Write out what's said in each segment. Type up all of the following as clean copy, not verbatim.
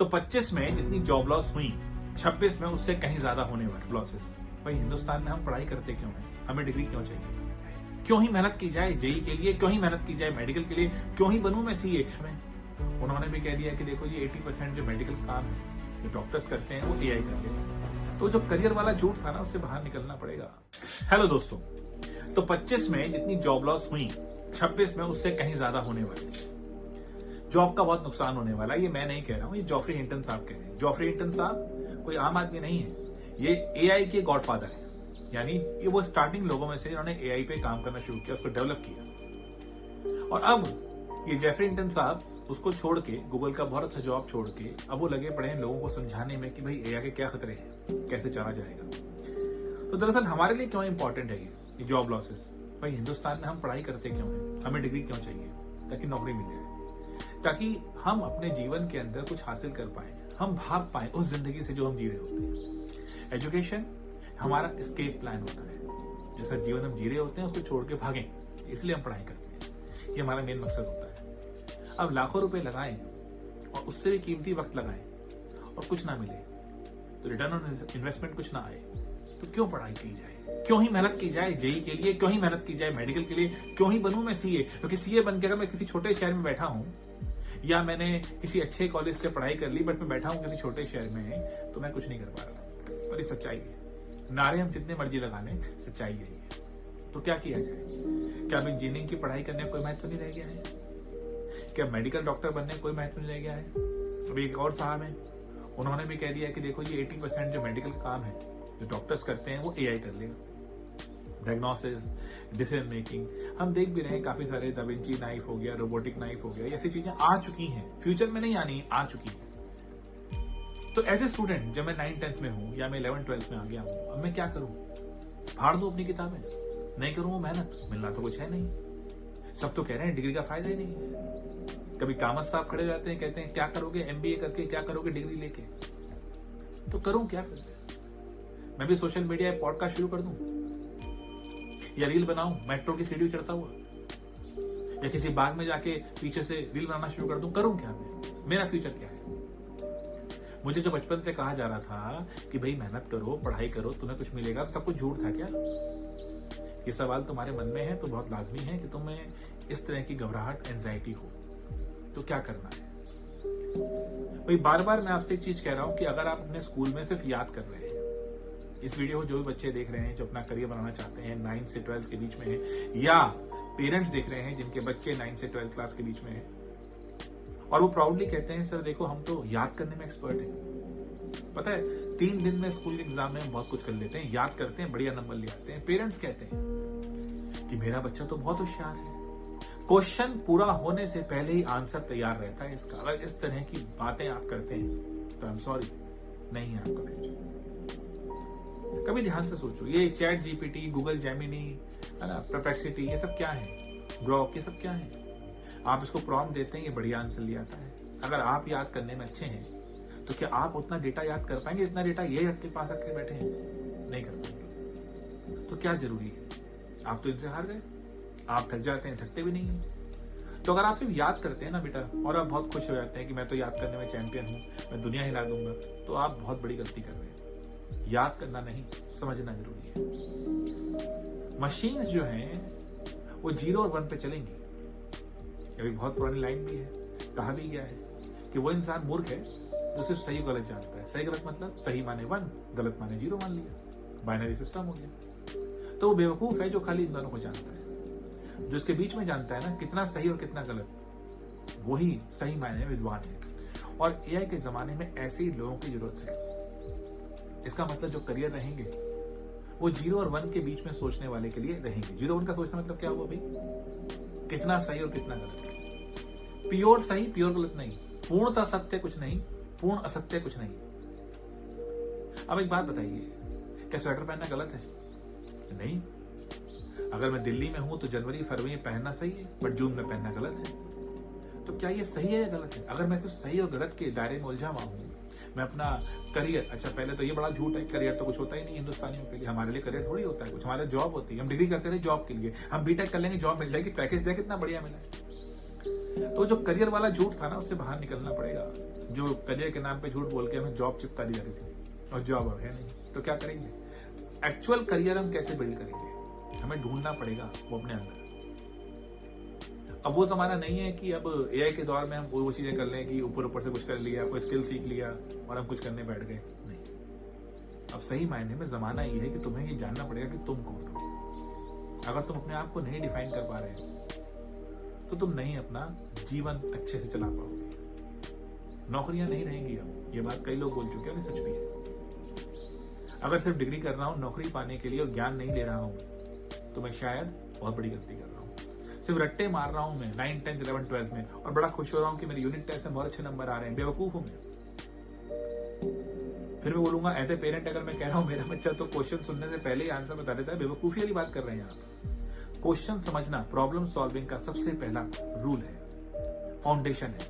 तो 25 में जितनी जॉब लॉस हुई 26 में उससे कहीं ज्यादा होने वाली लॉसेस। भाई हिंदुस्तान में हम पढ़ाई करते क्यों हैं? हमें डिग्री क्यों चाहिए? क्यों ही मेहनत की जाए जेई के लिए, क्यों ही मेहनत की जाए मेडिकल के लिए, क्यों ही बनूं मैं सीए? उन्होंने भी कह दिया कि देखो ये 80% जो मेडिकल काम है जो डॉक्टर्स करते हैं वो एआई कर देगा। तो जो करियर वाला झूठ था ना उससे बाहर निकलना पड़ेगा। हेलो दोस्तों, तो 25 में जितनी जॉब लॉस हुई 26 में उससे कहीं ज्यादा होने वाली। जॉब का बहुत नुकसान होने वाला है, ये मैं नहीं कह रहा हूं, ये जॉफ्री हिंटन साहब कह रहे हैं। जॉफ्री हिंटन साहब कोई आम आदमी नहीं है, ये एआई के गॉडफादर है। यानी ये वो स्टार्टिंग लोगों में से इन्होंने एआई पे काम करना शुरू किया, उसको डेवलप किया। और अब ये जेफरी हिंटन साहब उसको छोड़ के, गूगल का बहुत अच्छा जॉब छोड़ के, अब वो लगे पड़े हैं लोगों को समझाने में कि भाई एआई के क्या खतरे हैं, कैसे चला जाएगा। तो दरअसल हमारे लिए क्यों इंपॉर्टेंट है ये जॉब लॉसेस? भाई हिंदुस्तान में हम पढ़ाई करते क्यों हैं? हमें डिग्री क्यों चाहिए? ताकि नौकरी मिल जाए, ताकि हम अपने जीवन के अंदर कुछ हासिल कर पाए, हम भाग पाए उस जिंदगी से जो हम जी रहे होते हैं। एजुकेशन हमारा एस्केप प्लान होता है, जैसा जीवन हम जी रहे होते हैं उसको छोड़ के भागें, इसलिए हम पढ़ाई करते हैं। ये हमारा मेन मकसद होता है। अब लाखों रुपए लगाएं और उससे भी कीमती वक्त लगाएं और कुछ ना मिले, तो रिटर्न ऑन इन्वेस्टमेंट कुछ ना आए, तो क्यों पढ़ाई की जाए? क्यों ही मेहनत की जाए जेई के लिए, क्यों ही मेहनत की जाए मेडिकल के लिए, क्यों ही बनूं मैं सीए? क्योंकि सीए बन के अगर मैं किसी छोटे शहर में बैठा हूं या मैंने किसी अच्छे कॉलेज से पढ़ाई कर ली बट मैं बैठा हूं किसी छोटे शहर में, तो मैं कुछ नहीं कर पा रहा। और ये सच्चाई है। नारे हम जितने मर्जी लगाने, सच्चाई यही है। तो क्या किया जाए? क्या अब इंजीनियरिंग की पढ़ाई करने का कोई महत्व नहीं रह गया है? क्या मेडिकल डॉक्टर बनने का कोई महत्व नहीं रह गया है? अभी एक और साहब है, उन्होंने भी कह दिया कि देखो ये 80% जो मेडिकल काम है जो डॉक्टर्स करते हैं वो एआई कर लेगा। डायग्नोसिस, डिसीजन मेकिंग, हम देख भी रहे हैं काफी सारे दा विंची नाइफ हो गया, रोबोटिक नाइफ हो गया, ऐसी चीजें आ चुकी हैं, फ्यूचर में नहीं आनी, आ चुकी हैं। तो एज ए स्टूडेंट जब मैं 9th-10th में हूं या मैं 11th-12th में आ गया हूं, अब मैं क्या करूं? फाड़ दूं अपनी किताबें? नहीं करूं वो मेहनत? मिलना तो कुछ है नहीं। सब तो कह रहे हैं डिग्री का फायदा ही नहीं है। कभी कामत साहब खड़े जाते हैं, कहते हैं क्या करोगे एमबीए करके, क्या करोगे डिग्री लेके? तो करूं क्या फिर? मैं भी सोशल मीडिया पॉडकास्ट शुरू कर दूं या रील बनाऊं मेट्रो की सीढ़ी चढ़ता हुआ, या किसी बाग में जाके पीछे से रील बनाना शुरू कर दूं? करूं क्या मैं? मेरा फ्यूचर क्या है? मुझे जो बचपन से कहा जा रहा था कि भाई मेहनत करो, पढ़ाई करो, तुम्हें कुछ मिलेगा, सब कुछ झूठ था क्या? ये सवाल तुम्हारे मन में है तो बहुत लाजमी है कि तुम्हें इस तरह की घबराहट, एंजाइटी हो। तो क्या करना है? भाई बार बार मैं आपसे एक चीज कह रहा हूं कि अगर आप अपने स्कूल में सिर्फ याद कर रहे हैं, इस वीडियो को जो भी बच्चे देख रहे हैं जो अपना करियर बनाना चाहते हैं, 9 से 12 के बीच में है, या पेरेंट्स देख रहे हैं जिनके बच्चे 9 से 12 क्लास के बीच में है, और वो प्राउडली कहते हैं सर देखो हम तो याद करने में एक्सपर्ट हैं। पता है 3 दिन में स्कूल के एग्जाम में हम बहुत कुछ कर लेते हैं, याद करते हैं, बढ़िया नंबर ले आते हैं। पेरेंट्स कहते हैं कि मेरा बच्चा तो बहुत होशियार है, क्वेश्चन पूरा होने से पहले ही आंसर तैयार रहता है इसका। अगर इस तरह की बातें आप करते हैं तो आई एम सॉरी, नहीं है आपका फ्यूचर। कभी ध्यान से सोचो, ये चैट जीपीटी, गूगल जेमिनी, है ना, परप्लेक्सिटी, ये सब क्या है? ग्रोक, ये सब क्या है? आप इसको प्रॉम्प्ट देते हैं, ये बढ़िया आंसर ले आता है। अगर आप याद करने में अच्छे हैं तो क्या आप उतना डेटा याद कर पाएंगे जितना डेटा ये आपके पास रख के बैठे हैं? नहीं कर पाएंगे। तो क्या जरूरी है? आप तो इनसे हार गए। आप थक जाते हैं, थकते भी नहीं है। तो अगर आप सिर्फ याद करते हैं ना बेटा, और आप बहुत खुश हो जाते हैं कि मैं तो याद करने में चैंपियन हूं, मैं दुनिया हिला दूंगा, तो आप बहुत बड़ी गलती कर रहे हैं। याद करना नहीं, समझना जरूरी है। मशीन्स जो हैं वो 0 और 1 पे चलेंगी। अभी बहुत पुरानी लाइन भी है, कहा भी गया है कि वो इंसान मूर्ख है जो सिर्फ सही गलत जानता है। सही गलत मतलब सही माने 1, गलत माने 0 मान लिया, बाइनरी सिस्टम हो गया। तो वो बेवकूफ है जो खाली इन दोनों को जानता है। जो इसके बीच में जानता है ना कितना सही और कितना गलत, वही सही मायने में विद्वान है। और एआई के जमाने में ऐसे ही लोगों की जरूरत है। इसका मतलब जो करियर रहेंगे वो 0 और 1 के बीच में सोचने वाले के लिए रहेंगे। 0 1 का सोचना मतलब क्या हुआ भाई? कितना सही और कितना गलत। प्योर सही, प्योर गलत नहीं। पूर्णतः सत्य कुछ नहीं, पूर्ण असत्य कुछ नहीं। अब एक बात बताइए, क्या स्वेटर पहनना गलत है? नहीं। अगर मैं दिल्ली में हूं तो जनवरी फरवरी में पहनना सही है, बट जून में पहनना गलत है। तो क्या ये सही है या गलत है? अगर मैं सिर्फ सही और गलत के दायरे में उलझा हुआ हूं, मैं अपना करियर, अच्छा पहले तो ये बड़ा झूठ है, करियर तो कुछ होता ही नहीं हिंदुस्तानियों के लिए। हमारे लिए करियर थोड़ी होता है कुछ, हमारे जॉब होती है। हम डिग्री करते रहे जॉब के लिए, हम बीटेक कर लेंगे जॉब मिल जाएगी, पैकेज देख कितना बढ़िया मिला है। तो जो करियर वाला झूठ था ना उससे बाहर निकलना पड़ेगा। जो करियर के नाम पे झूठ बोल के हमें जॉब चिपका दी जाती थी और जॉब अब है नहीं, तो क्या करेंगे? एक्चुअल करियर हम कैसे बिल्ड करेंगे? हमें ढूंढना पड़ेगा वो अपने अंदर। अब वो जमाना नहीं है कि अब एआई के दौर में हम वो चीजें कर लें कि ऊपर ऊपर से कुछ कर लिया, कोई स्किल सीख लिया और हम कुछ करने बैठ गए। नहीं, अब सही मायने में जमाना ये है कि तुम्हें ये जानना पड़ेगा कि तुम कौन हो। अगर तुम अपने आप को नहीं डिफाइन कर पा रहे हो तो तुम नहीं अपना जीवन अच्छे से चला पाओगे। नौकरियां नहीं रहेंगी अब, ये बात कई लोग बोल चुके हैं और सच भी है। अगर सिर्फ डिग्री कर रहा हूं नौकरी पाने के लिए और ज्ञान नहीं ले रहा हूं तो मैं शायद बहुत बड़ी गलती कर रहा हूं। सिर्फ रट्टे मार रहा हूं मैं 9, 10, 11, 12 में और बड़ा खुश हो रहा हूं कि मेरे यूनिट टेस्ट में बहुत अच्छे नंबर आ रहे हैं, बेवकूफ हूं मैं। फिर मैं बोलूंगा एज ए पेरेंट अगर मैं कह रहा हूं मेरा बच्चा तो क्वेश्चन सुनने से पहले ही आंसर बता देता है, बेवकूफी वाली बात कर रहे हैं आप। क्वेश्चन समझना प्रॉब्लम सॉल्विंग का सबसे पहला रूल है, फाउंडेशन है।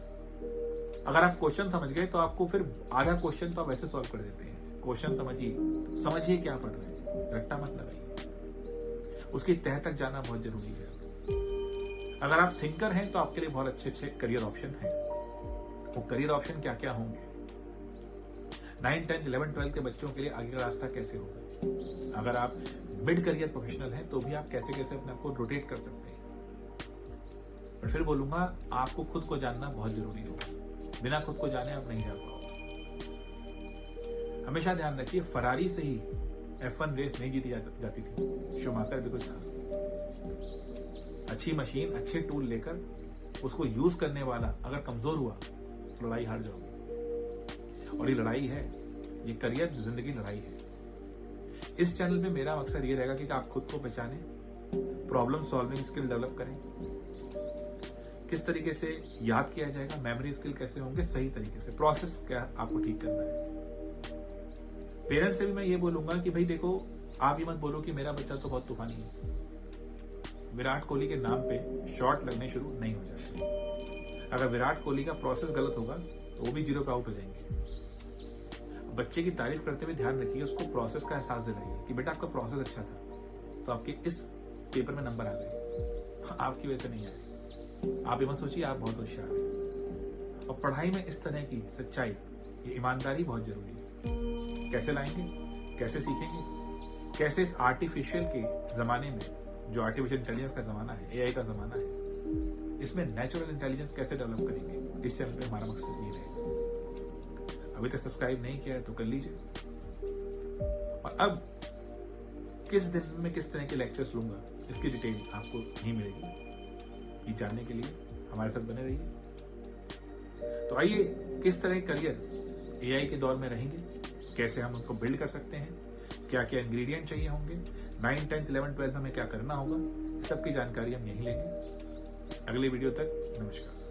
अगर आप क्वेश्चन समझ गए तो आपको फिर आधा क्वेश्चन तो आप ऐसे सॉल्व कर देते हैं। क्वेश्चन समझिए क्या पढ़ रहे हैं, रट्टा मत लगाइए। उसकी तह तक जाना बहुत जरूरी है। अगर आप थिंकर हैं तो आपके लिए बहुत अच्छे अच्छे करियर ऑप्शन हैं। वो करियर ऑप्शन क्या क्या होंगे? 9, 10, 11, 12 के बच्चों के लिए आगे का रास्ता कैसे होगा? अगर आप मिड करियर प्रोफेशनल हैं तो भी आप कैसे कैसे अपने आप को रोटेट कर सकते हैं। पर फिर बोलूंगा आपको खुद को जानना बहुत जरूरी होगा। बिना खुद को जाने आप नहीं जा पाओगे। हमेशा ध्यान रखिए, फरारी से ही F1 रेस नहीं जीती जाती थी, शूमाकर भी कुछ था। अच्छी मशीन, अच्छे टूल लेकर उसको यूज करने वाला अगर कमजोर हुआ तो लड़ाई हार जाओगे। और ये लड़ाई है, ये करियर जिंदगी लड़ाई है। इस चैनल पे मेरा मकसद ये रहेगा कि आप खुद को पहचानें, प्रॉब्लम सॉल्विंग स्किल डेवलप करें, किस तरीके से याद किया जाएगा, मेमोरी स्किल कैसे होंगे, सही तरीके से प्रोसेस क्या आपको ठीक करना है। पेरेंट्स से भी मैं ये बोलूंगा कि भाई देखो, आप ये मत बोलो कि मेरा बच्चा तो बहुत तूफानी है। विराट कोहली के नाम पे शॉट लगने शुरू नहीं हो जाते। अगर विराट कोहली का प्रोसेस गलत होगा तो वो भी 0 पे आउट हो जाएंगे। बच्चे की तारीफ करते हुए ध्यान रखिए, उसको प्रोसेस का एहसास दिलाइए कि बेटा आपका प्रोसेस अच्छा था तो आपके इस पेपर में नंबर आ गए, आपकी वजह से नहीं आए। आप ये मत सोचिए आप बहुत होशियार हैं। और पढ़ाई में इस तरह की सच्चाई, ये ईमानदारी बहुत जरूरी है। कैसे लाएंगे, कैसे सीखेंगे, कैसे इस आर्टिफिशियल के जमाने में, जो आर्टिफिशियल इंटेलिजेंस का जमाना है, एआई का जमाना है, इसमें नेचुरल इंटेलिजेंस कैसे डेवलप करेंगे, इस चैनल पे हमारा मकसद ये है। अभी तक सब्सक्राइब नहीं किया है तो कर लीजिए। और अब किस दिन में किस तरह के लेक्चर्स लूंगा इसकी डिटेल आपको नहीं मिलेगी। ये जानने के लिए हमारे साथ बने रहिए। तो आइए, किस तरह करियर एआई के दौर में रहेंगे, कैसे हम उनको बिल्ड कर सकते हैं, क्या क्या इंग्रेडिएंट चाहिए होंगे, 9, 10, 11, 12 में हमें क्या करना होगा, सबकी जानकारी हम यहीं लेंगे। अगले वीडियो तक नमस्कार।